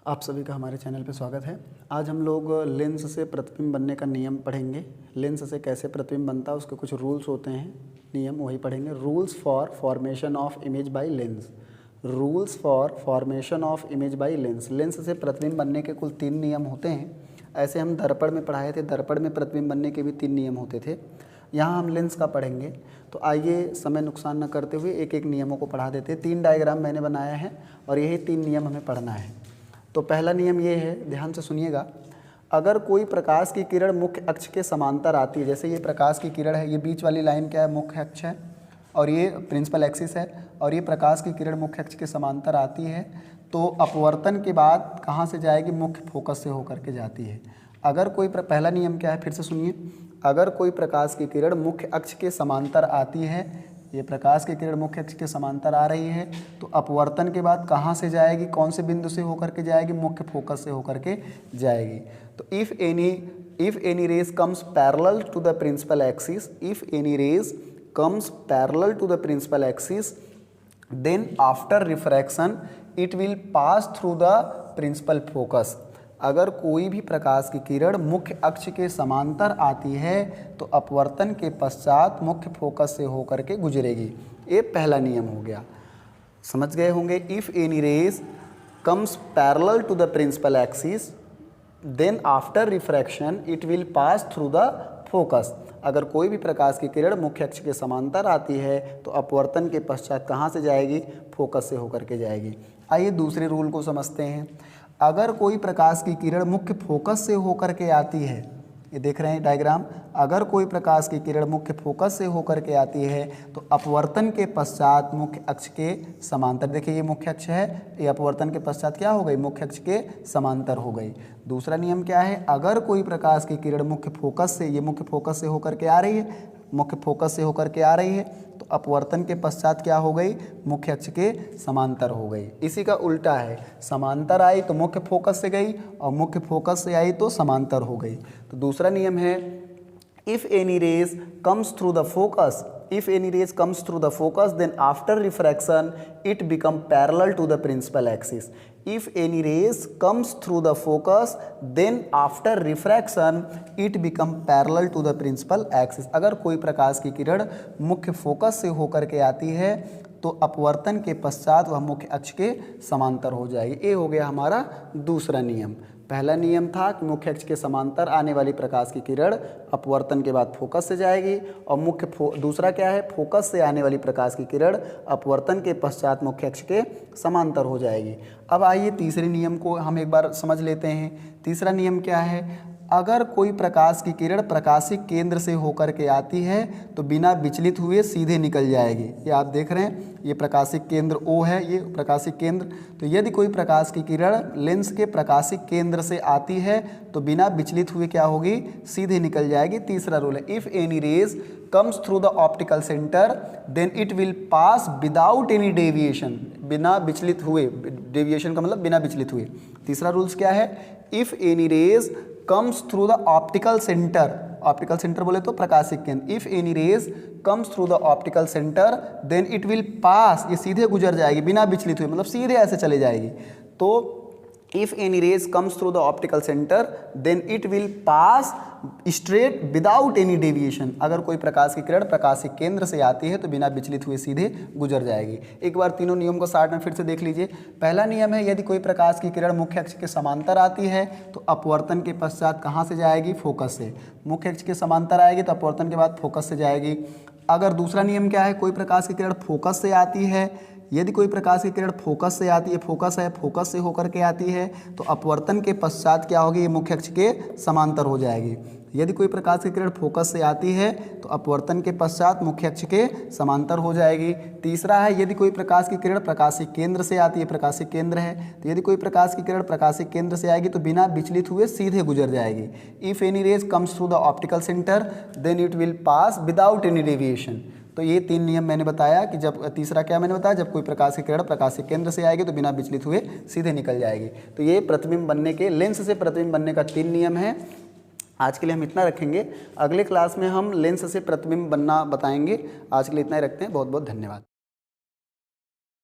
आप सभी का हमारे चैनल पर स्वागत है। आज हम लोग लेंस से प्रतिबिंब बनने का नियम पढ़ेंगे। लेंस से कैसे प्रतिबिंब बनता है उसके कुछ रूल्स होते हैं, नियम वही पढ़ेंगे। Rules for formation of image by lens. Rules for formation of image by lens. Lens से प्रतिबिंब बनने के कुल 3 नियम होते हैं। ऐसे हम दर्पण में पढ़ाए थे, दर्पण में प्रतिबिंब बनने के भी 3 नियम होते थे। यहाँ हम लेंस का पढ़ेंगे। तो आइए समय नुकसान न करते हुए एक एक नियमों को पढ़ा देते हैं। 3 डायग्राम मैंने बनाया है और यही 3 नियम हमें पढ़ना है। तो पहला नियम ये है, ध्यान से सुनिएगा। अगर कोई प्रकाश की किरण मुख्य अक्ष के समांतर आती है, जैसे ये प्रकाश की किरण है, ये बीच वाली लाइन क्या है, मुख्य अक्ष है और ये प्रिंसिपल एक्सिस है, और ये प्रकाश की किरण मुख्य अक्ष के समांतर आती है, तो अपवर्तन के बाद कहाँ से जाएगी, मुख्य फोकस से होकर के जाती है। अगर कोई पहला नियम क्या है, फिर से सुनिए। अगर कोई प्रकाश की किरण मुख्य अक्ष के समांतर आती है, ये प्रकाश की किरण मुख्य अक्ष के समांतर आ रही है, तो अपवर्तन के बाद कहाँ से जाएगी, कौन से बिंदु से होकर के जाएगी, मुख्य फोकस से होकर के जाएगी। तो if any rays comes parallel to the principal axis, if any rays comes parallel to the principal axis, then after refraction it will pass through the principal focus. अगर कोई भी प्रकाश की किरण मुख्य अक्ष के समांतर आती है तो अपवर्तन के पश्चात मुख्य फोकस से होकर के गुजरेगी। ये पहला नियम हो गया, समझ गए होंगे। If any rays comes parallel to the principal axis then after refraction it will pass through the focus. अगर कोई भी प्रकाश की किरण मुख्य अक्ष के समांतर आती है तो अपवर्तन के पश्चात कहाँ से जाएगी, फोकस से होकर के जाएगी। आइए दूसरे रूल को समझते हैं। अगर कोई प्रकाश की किरण मुख्य फोकस से होकर के आती है, ये देख रहे हैं डायग्राम, अगर कोई प्रकाश की किरण मुख्य फोकस से होकर के आती है तो अपवर्तन के पश्चात मुख्य अक्ष के समांतर, देखिए ये मुख्य अक्ष है, ये अपवर्तन के पश्चात क्या हो गई, मुख्य अक्ष के समांतर हो गई। दूसरा नियम क्या है, अगर कोई प्रकाश की किरण मुख्य फोकस से, ये मुख्य फोकस से होकर के आ रही है, मुख्य फोकस से होकर के आ रही है, तो अपवर्तन के पश्चात क्या हो गई, मुख्य अक्ष के समांतर हो गई। इसी का उल्टा है, समांतर आई तो मुख्य फोकस से गई और मुख्य फोकस से आई तो समांतर हो गई। तो दूसरा नियम है, if any rays comes through the focus, if any rays comes through the focus then after refraction it become parallel to the principal axis. If any rays comes through the focus then after refraction it become parallel to the principal axis. अगर कोई प्रकाश की किरण मुख्य focus से होकर के आती है तो अपवर्तन के पश्चात वह मुख्य अक्ष के समांतर हो जाएगी। ये हो गया हमारा दूसरा नियम। पहला नियम था कि मुख्य अक्ष के समांतर आने वाली प्रकाश की किरण अपवर्तन के बाद फोकस से जाएगी, और दूसरा क्या है, फोकस से आने वाली प्रकाश की किरण अपवर्तन के पश्चात मुख्य अक्ष के समांतर हो जाएगी। अब आइए तीसरे नियम को हम एक बार समझ लेते हैं। तीसरा नियम क्या है, अगर कोई प्रकाश की किरण प्रकाशिक केंद्र से होकर के आती है तो बिना विचलित हुए सीधे निकल जाएगी। ये आप देख रहे हैं, ये प्रकाशिक केंद्र O है, ये प्रकाशिक केंद्र। तो यदि कोई प्रकाश की किरण लेंस के प्रकाशिक केंद्र से आती है तो बिना विचलित हुए क्या होगी, सीधे निकल जाएगी। तीसरा रूल है, if any rays comes through the optical centre then it will pass without any deviation, बिना विचलित हुए, डेविएशन का मतलब बिना विचलित हुए। तीसरा रूल्स क्या है, if any rays comes through the optical centre, optical centre बोले तो प्रकाशिक केंद्र, if any rays comes through the optical centre then it will pass, ये सीधे गुजर जाएगी बिना विचलित हुए, मतलब सीधे ऐसे चले जाएगी। तो if any rays comes through the optical centre then it will pass straight without any deviation. अगर कोई प्रकाश की किरण प्रकाशिक केंद्र से आती है तो बिना विचलित हुए सीधे गुजर जाएगी। एक बार तीनों नियम को शॉर्ट में फिर से देख लीजिए। पहला नियम है, यदि कोई प्रकाश की किरण मुख्य अक्ष के समांतर आती है तो अपवर्तन के पश्चात कहाँ से जाएगी, फोकस से। मुख्य अक्ष के समांतर आएगी तो अपवर्तन के बाद फोकस से जाएगी। अगर दूसरा नियम क्या है, कोई प्रकाश की किरण फोकस से आती है, यदि कोई प्रकाश की किरण फोकस से आती है, फोकस है, फोकस से होकर के आती है तो अपवर्तन के पश्चात क्या होगी, ये मुख्य अक्ष के समांतर हो जाएगी। यदि कोई प्रकाश की किरण फोकस से आती है तो अपवर्तन के पश्चात मुख्य अक्ष के समांतर हो जाएगी। तीसरा है, यदि कोई प्रकाश की किरण प्रकाशिक केंद्र से आती है, प्रकाशिक केंद्र है, तो यदि कोई प्रकाश की किरण प्रकाशिक केंद्र से आएगी तो बिना विचलित हुए सीधे गुजर जाएगी। If any rays comes through the optical centre then it will pass without any deviation. तो ये 3 नियम मैंने बताया कि जब, तीसरा क्या मैंने बताया, जब कोई प्रकाश की किरण प्रकाशिक केंद्र से आएगी तो बिना विचलित हुए सीधे निकल जाएगी। तो ये प्रतिबिंब बनने के, लेंस से प्रतिबिंब बनने का 3 नियम है। आज के लिए हम इतना रखेंगे, अगले क्लास में हम लेंस से प्रतिबिंब बनना बताएंगे। आज के लिए इतना ही रखते हैं, बहुत बहुत धन्यवाद।